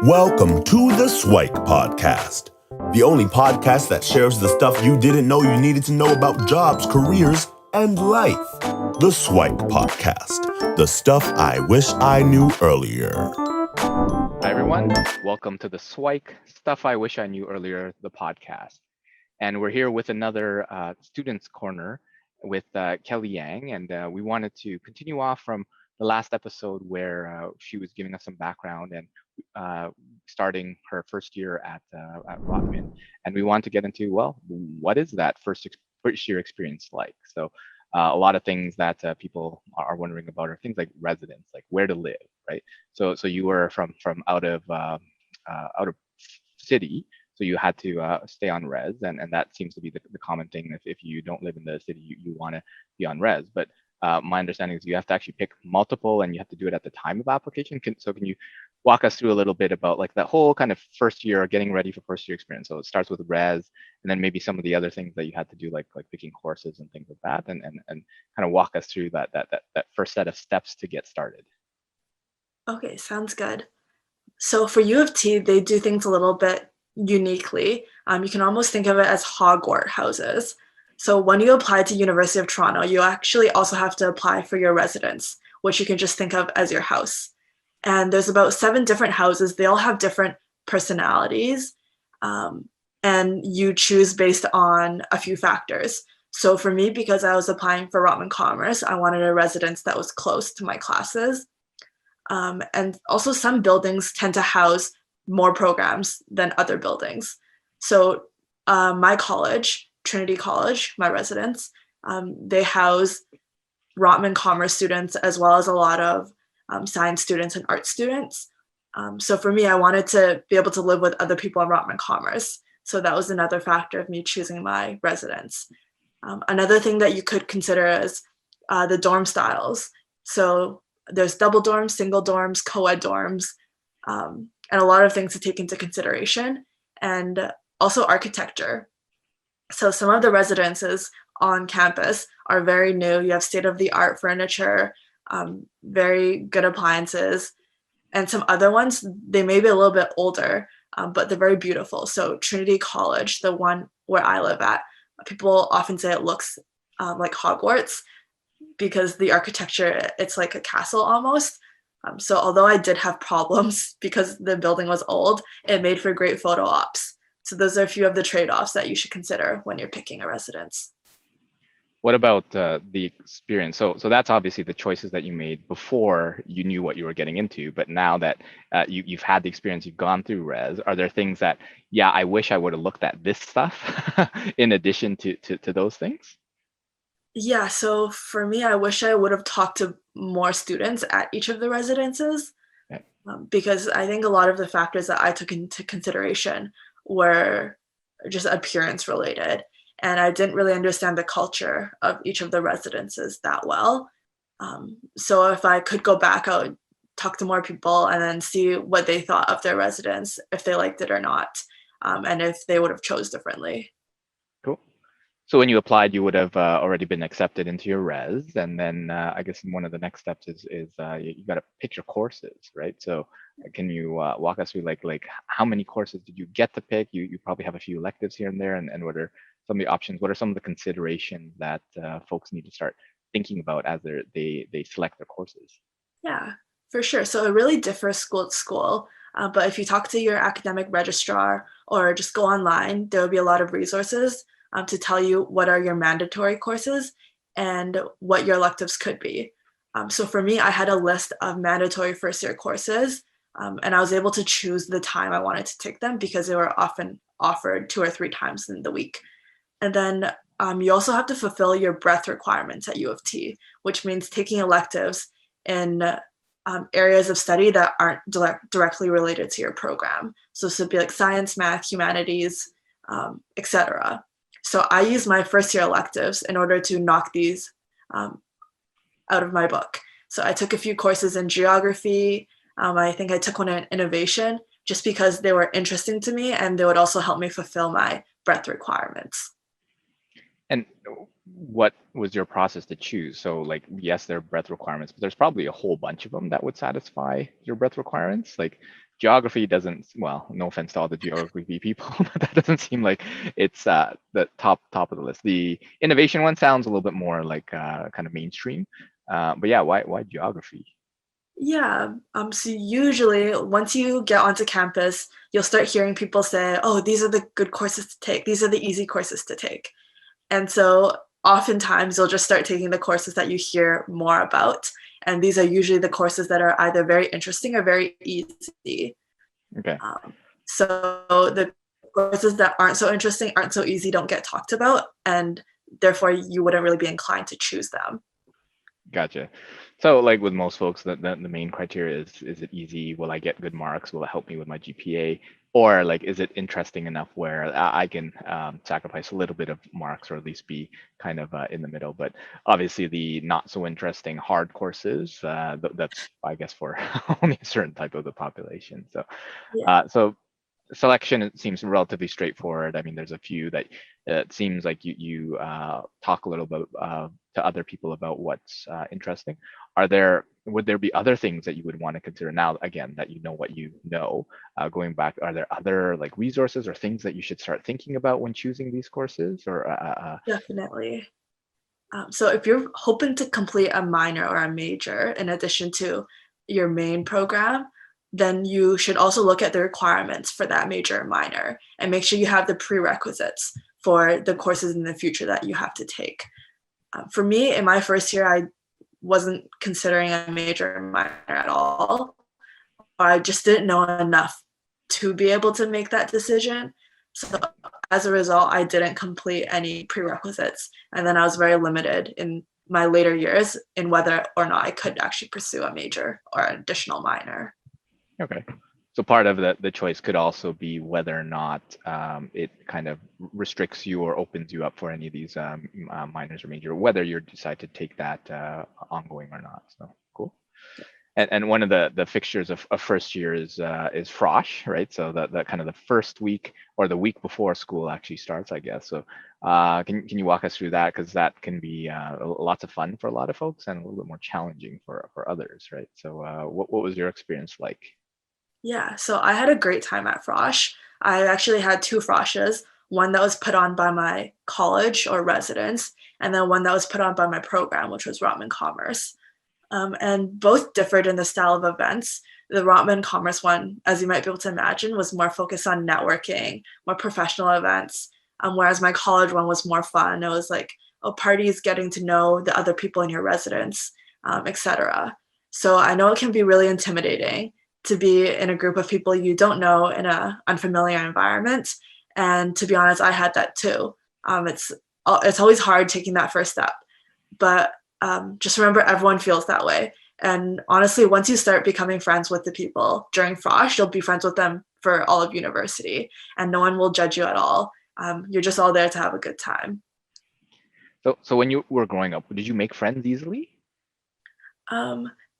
Welcome to the SIWIKE podcast, the only podcast that shares the stuff you didn't know you needed to know about jobs, careers, and life. The SIWIKE podcast, the stuff I wish I knew earlier. Hi, everyone. Welcome to the SIWIKE Stuff I Wish I Knew Earlier, the podcast. And we're here with another Students Corner with Kelly Yang. And we wanted to continue off from the last episode where she was giving us some background and starting her first year at Rotman. And we want to get into, well, what is that first year experience like? So a lot of things that people are wondering about are things like residence, like where to live, right? So you were from out of city, so you had to stay on res, and that seems to be the common thing. If you don't live in the city, you want to be on res. But my understanding is you have to actually pick multiple, and you have to do it at the time of application. Can you walk us through a little bit about like that whole kind of first year, getting ready for first year experience? So it starts with res, and then maybe some of the other things that you had to do, like picking courses and things like that, and kind of walk us through that first set of steps to get started. Okay, sounds good. So for U of T, they do things a little bit uniquely. You can almost think of it as Hogwarts houses. So when you apply to University of Toronto, you actually also have to apply for your residence, which you can just think of as your house. And there's about 7 different houses. They all have different personalities, and you choose based on a few factors. So for me, because I was applying for Rotman Commerce, I wanted a residence that was close to my classes. And also some buildings tend to house more programs than other buildings. So my college, Trinity College, my residence, they house Rotman Commerce students as well as a lot of science students and art students. So for me, I wanted to be able to live with other people in Rotman Commerce. So that was another factor of me choosing my residence. Another thing that you could consider is the dorm styles. So there's double dorms, single dorms, co-ed dorms, and a lot of things to take into consideration, and also architecture. So some of the residences on campus are very new. You have state-of-the-art furniture, very good appliances, and some other ones, they may be a little bit older, but they're very beautiful. So Trinity College, the one where I live at, people often say it looks like Hogwarts, because the architecture, it's like a castle almost. So although I did have problems because the building was old, it made for great photo ops. So those are a few of the trade-offs that you should consider when you're picking a residence. What about the experience? So that's obviously the choices that you made before you knew what you were getting into. But now that you've had the experience, you've gone through res, are there things that, yeah, I wish I would have looked at this stuff in addition to those things? Yeah, so for me, I wish I would have talked to more students at each of the residences, Okay. Because I think a lot of the factors that I took into consideration were just appearance related. And I didn't really understand the culture of each of the residences that well. So if I could go back, I would talk to more people and then see what they thought of their residence, if they liked it or not, and if they would have chose differently. Cool. So when you applied, you would have already been accepted into your res, and then I guess one of the next steps is you got to pick your courses, right? So can you walk us through like how many courses did you get to pick? You probably have a few electives here and there, and what are some of the options? What are some of the considerations that folks need to start thinking about as they select their courses? Yeah, for sure. So it really differs school to school. But if you talk to your academic registrar or just go online, there will be a lot of resources to tell you what are your mandatory courses and what your electives could be. So for me, I had a list of mandatory first year courses, and I was able to choose the time I wanted to take them because they were often offered 2 or 3 times in the week. And then you also have to fulfill your breadth requirements at U of T, which means taking electives in areas of study that aren't directly related to your program. So this would be like science, math, humanities, etc. So I used my first year electives in order to knock these out of my book. So I took a few courses in geography. I think I took one in innovation just because they were interesting to me and they would also help me fulfill my breadth requirements. And what was your process to choose? So like, yes, there are breadth requirements, but there's probably a whole bunch of them that would satisfy your breadth requirements. Like, geography doesn't, well, no offense to all the geography people, but that doesn't seem like it's the top of the list. The innovation one sounds a little bit more like kind of mainstream. But yeah, why geography? Yeah. So usually once you get onto campus, you'll start hearing people say, oh, these are the good courses to take. These are the easy courses to take. And so oftentimes you'll just start taking the courses that you hear more about. And these are usually the courses that are either very interesting or very easy. Okay. So the courses that aren't so interesting, aren't so easy, don't get talked about. And therefore you wouldn't really be inclined to choose them. Gotcha. So like with most folks, the main criteria is it easy? Will I get good marks? Will it help me with my GPA? Or like, is it interesting enough where I can sacrifice a little bit of marks or at least be kind of in the middle? But obviously the not so interesting hard courses, that's, I guess, for only a certain type of the population. So, Yeah. so selection, it seems relatively straightforward. I mean, there's a few that it seems like you talk a little bit to other people about what's interesting. Would there be other things that you would want to consider now, again, that you know what you know, going back, are there other like resources or things that you should start thinking about when choosing these courses or Definitely. So if you're hoping to complete a minor or a major in addition to your main program, then you should also look at the requirements for that major or minor and make sure you have the prerequisites for the courses in the future that you have to take. For me, in my first year, I wasn't considering a major or minor at all. I just didn't know enough to be able to make that decision. So as a result, I didn't complete any prerequisites. And then I was very limited in my later years in whether or not I could actually pursue a major or an additional minor. okay. So part of the choice could also be whether or not it kind of restricts you or opens you up for any of these minors or major, whether you decide to take that ongoing or not. So cool. And one of the fixtures of first year is Frosh, right? So that kind of the first week or the week before school actually starts, I guess. So can you walk us through that? Because that can be lots of fun for a lot of folks and a little bit more challenging for others, right? So what was your experience like? Yeah, so I had a great time at Frosh. I actually had two Froshes, one that was put on by my college or residence, and then one that was put on by my program, which was Rotman Commerce. And both differed in the style of events. The Rotman Commerce one, as you might be able to imagine, was more focused on networking, more professional events, whereas my college one was more fun. It was like, oh, parties, getting to know the other people in your residence, etc. So I know it can be really intimidating to be in a group of people you don't know in an unfamiliar environment. And to be honest, I had that too. It's always hard taking that first step, but just remember everyone feels that way. And honestly, once you start becoming friends with the people during Frosh, you'll be friends with them for all of university, and no one will judge you at all. You're just all there to have a good time. So when you were growing up, did you make friends easily?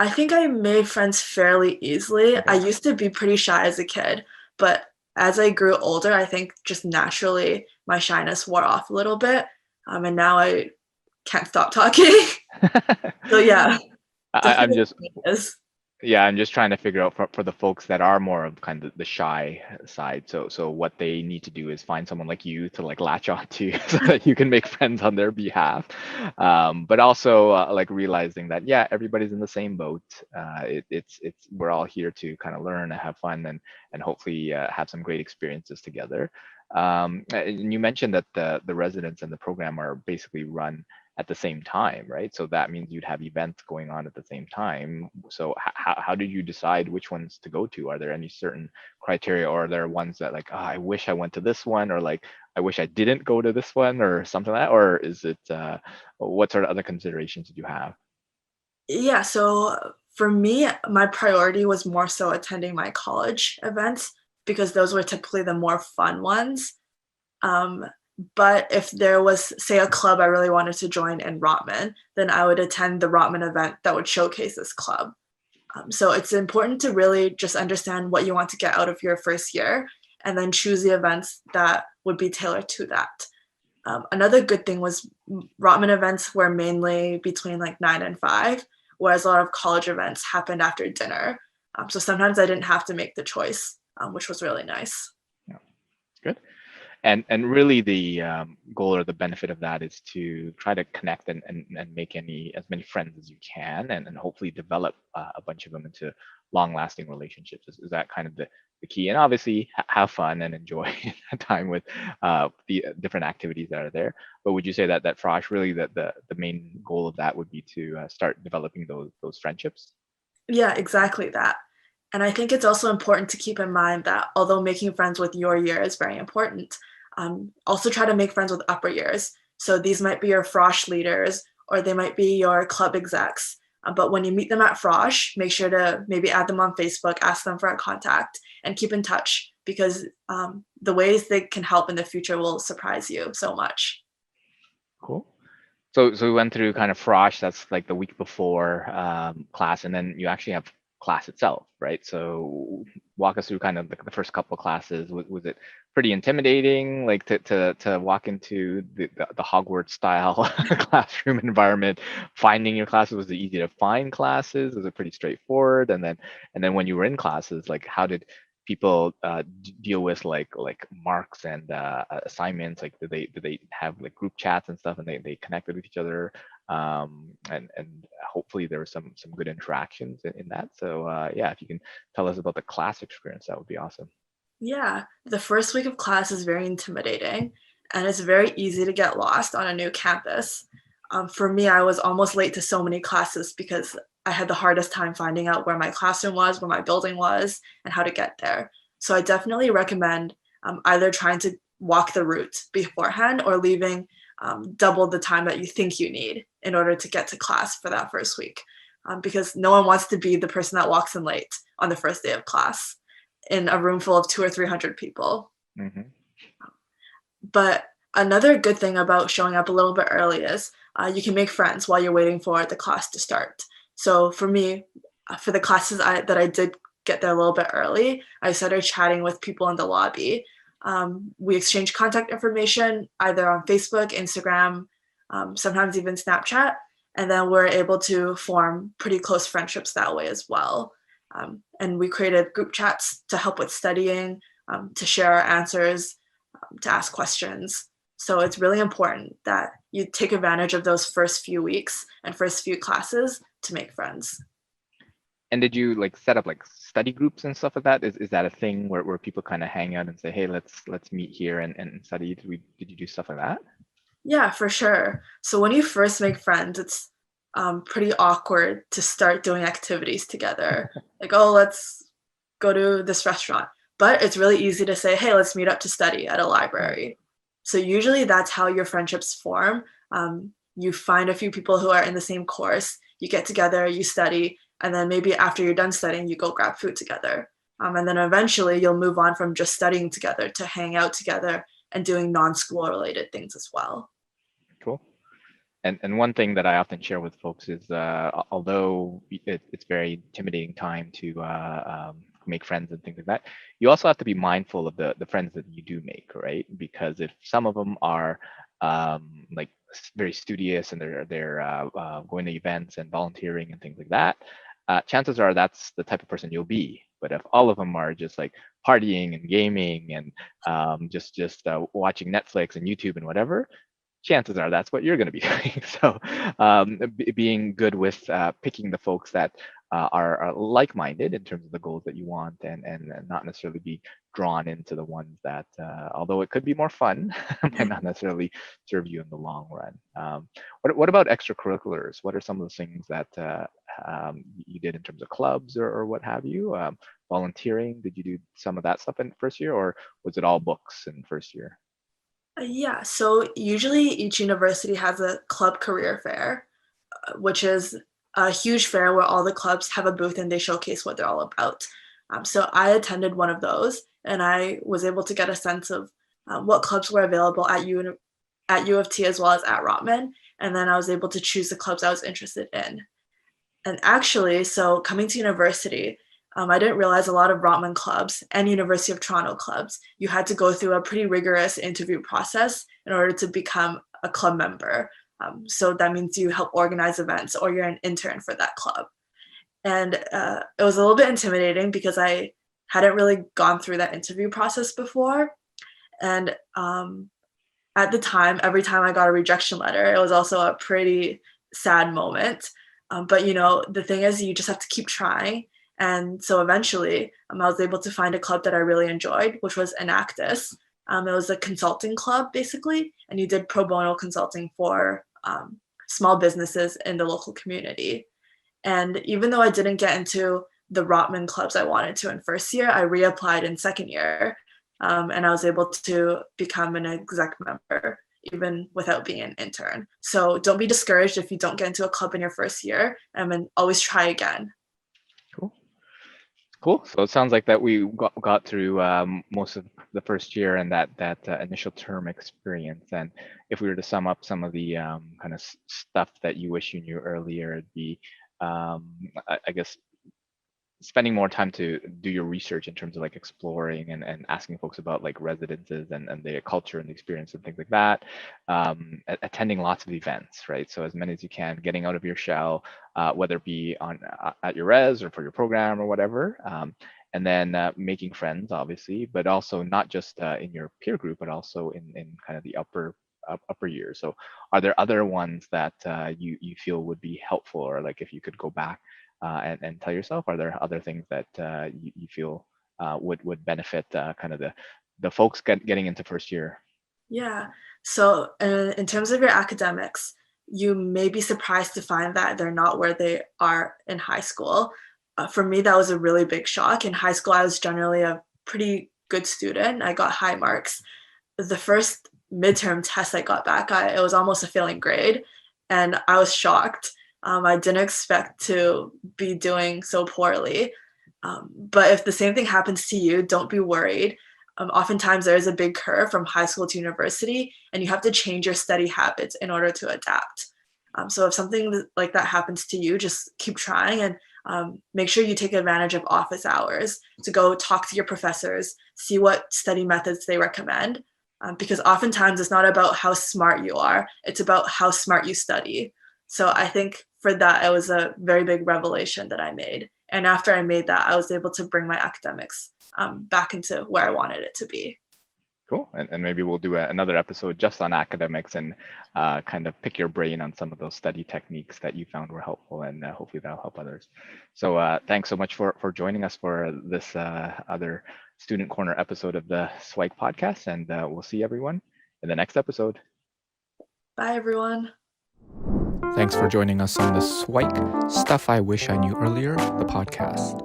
I think I made friends fairly easily. Okay. I used to be pretty shy as a kid, but as I grew older, I think just naturally my shyness wore off a little bit. And now I can't stop talking. So yeah, I'm definitely just is. Yeah, I'm just trying to figure out for the folks that are more of kind of the shy side. So what they need to do is find someone like you to like latch on to so that you can make friends on their behalf. But also like realizing that yeah, everybody's in the same boat. It's we're all here to kind of learn and have fun and hopefully have some great experiences together. And you mentioned that the residents and the program are basically run at the same time, right? So that means you'd have events going on at the same time. So how did you decide which ones to go to? Are there any certain criteria, or are there ones that like, oh, I wish I went to this one, or like, I wish I didn't go to this one, or something like that? Or is it, what sort of other considerations did you have? Yeah, so for me, my priority was more so attending my college events because those were typically the more fun ones. Um, but if there was, say, a club I really wanted to join in Rotman, then I would attend the Rotman event that would showcase this club. So it's important to really just understand what you want to get out of your first year and then choose the events that would be tailored to that. Another good thing was Rotman events were mainly between like 9 and 5, whereas a lot of college events happened after dinner. So sometimes I didn't have to make the choice, which was really nice. Yeah, good. And really the goal or the benefit of that is to try to connect and make as many friends as you can, and hopefully develop a bunch of them into long-lasting relationships. Is that kind of the key? And obviously have fun and enjoy time with the different activities that are there. But would you say that Frosh, really the main goal of that would be to start developing those friendships? Yeah, exactly that. And I think it's also important to keep in mind that although making friends with your year is very important, also try to make friends with upper years. So these might be your Frosh leaders or they might be your club execs. But when you meet them at Frosh, make sure to maybe add them on Facebook, ask them for a contact, and keep in touch because the ways they can help in the future will surprise you so much. Cool. So we went through kind of Frosh, that's like the week before class, and then you actually have class itself, right? So walk us through kind of the first couple of classes. Was it pretty intimidating, like to walk into the Hogwarts style classroom environment? Finding your classes, was it easy to find classes? Was it pretty straightforward? And then when you were in classes, like how did people deal with like marks and assignments? Like do they have like group chats and stuff, and they connected with each other, and hopefully there was some good interactions in that. So yeah, if you can tell us about the class experience, that would be awesome. Yeah, the first week of class is very intimidating, and it's very easy to get lost on a new campus. For me, I was almost late to so many classes because I had the hardest time finding out where my classroom was, where my building was, and how to get there. So I definitely recommend either trying to walk the route beforehand or leaving double the time that you think you need in order to get to class for that first week. Because no one wants to be the person that walks in late on the first day of class in a room full of 200 or 300 people. Hmm. But another good thing about showing up a little bit early is you can make friends while you're waiting for the class to start. So for me, for the classes that I did get there a little bit early, I started chatting with people in the lobby. We exchanged contact information either on Facebook, Instagram, sometimes even Snapchat, and then we're able to form pretty close friendships that way as well. And we created group chats to help with studying, to share our answers, to ask questions. So it's really important that you take advantage of those first few weeks and first few classes to make friends. And did you like set up like study groups and stuff like that? Is that a thing where people kind of hang out and say, hey, let's meet here and study? Did you do stuff like that? Yeah, for sure. So when you first make friends, it's pretty awkward to start doing activities together. Like, oh, let's go to this restaurant. But it's really easy to say, hey, let's meet up to study at a Right. library. So usually that's how your friendships form. You find a few people who are in the same course, you get together, you study, and then maybe after you're done studying, you go grab food together. And then eventually you'll move on from just studying together to hang out together and doing non-school related things as well. Cool. And one thing that I often share with folks is, although it's very intimidating time to make friends and things like that, you also have to be mindful of the friends that you do make, right? Because if some of them are like very studious and they're going to events and volunteering and things like that, chances are that's the type of person you'll be. But if all of them are just like partying and gaming and just watching Netflix and YouTube and whatever, chances are that's what you're going to be doing. So being good with picking the folks that are like-minded in terms of the goals that you want, and not necessarily be drawn into the ones that, although it could be more fun, might not necessarily serve you in the long run. What about extracurriculars? What are some of the things that you did in terms of clubs or what have you? Volunteering, did you do some of that stuff in first year, or was it all books in first year? Yeah, so usually each university has a club career fair, which is a huge fair where all the clubs have a booth and they showcase what they're all about. So I attended one of those and I was able to get a sense of what clubs were available at U of T as well as at Rotman. And then I was able to choose the clubs I was interested in. And actually, so coming to university, I didn't realize a lot of Rotman clubs and University of Toronto clubs, you had to go through a pretty rigorous interview process in order to become a club member. So that means you help organize events or you're an intern for that club. And it was a little bit intimidating because I hadn't really gone through that interview process before. And at the time, every time I got a rejection letter, it was also a pretty sad moment. But the thing is, you just have to keep trying. And so eventually, I was able to find a club that I really enjoyed, which was Enactus. It was a consulting club, basically, and you did pro bono consulting for small businesses in the local community. And even though I didn't get into the Rotman clubs I wanted to in first year, I reapplied in second year, and I was able to become an exec member even without being an intern. So don't be discouraged if you don't get into a club in your first year, and then always try again. Cool. So it sounds like that we got through most of the first year and that initial term experience. And if we were to sum up some of the kind of stuff that you wish you knew earlier, it'd be, I guess, spending more time to do your research in terms of like exploring and asking folks about like residences and their culture and the experience and things like that. Attending lots of events, right? So as many as you can, getting out of your shell, whether it be on at your res or for your program or whatever. And then making friends, obviously, but also not just in your peer group, but also in kind of the upper years. So are there other ones that you feel would be helpful, or like if you could go back and tell yourself, are there other things that you feel would benefit kind of the folks getting into first year? Yeah. So in terms of your academics, you may be surprised to find that they're not where they are in high school. For me, that was a really big shock. In high school, I was generally a pretty good student. I got high marks. The first midterm test I got back, it was almost a failing grade, and I was shocked. I didn't expect to be doing so poorly. But if the same thing happens to you, don't be worried. Oftentimes there is a big curve from high school to university, and you have to change your study habits in order to adapt. So if something like that happens to you, just keep trying and make sure you take advantage of office hours to go talk to your professors, see what study methods they recommend. Because oftentimes it's not about how smart you are, it's about how smart you study. So I think for that, it was a very big revelation that I made. And after I made that, I was able to bring my academics back into where I wanted it to be. Cool. And maybe we'll do another episode just on academics and kind of pick your brain on some of those study techniques that you found were helpful, and hopefully that'll help others. So thanks so much for joining us for this other Student Corner episode of the SIWIKE podcast, and we'll see everyone in the next episode. Bye, everyone. Thanks for joining us on the SIWIKE Stuff I Wish I Knew Earlier, the podcast.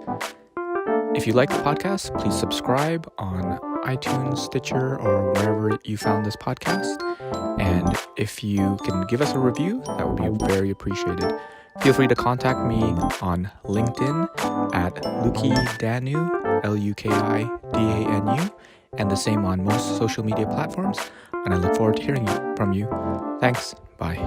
If you like the podcast, please subscribe on iTunes, Stitcher, or wherever you found this podcast. And if you can give us a review, that would be very appreciated. Feel free to contact me on LinkedIn at Lukidanu, Lukidanu, and the same on most social media platforms. And I look forward to hearing from you. Thanks. Bye.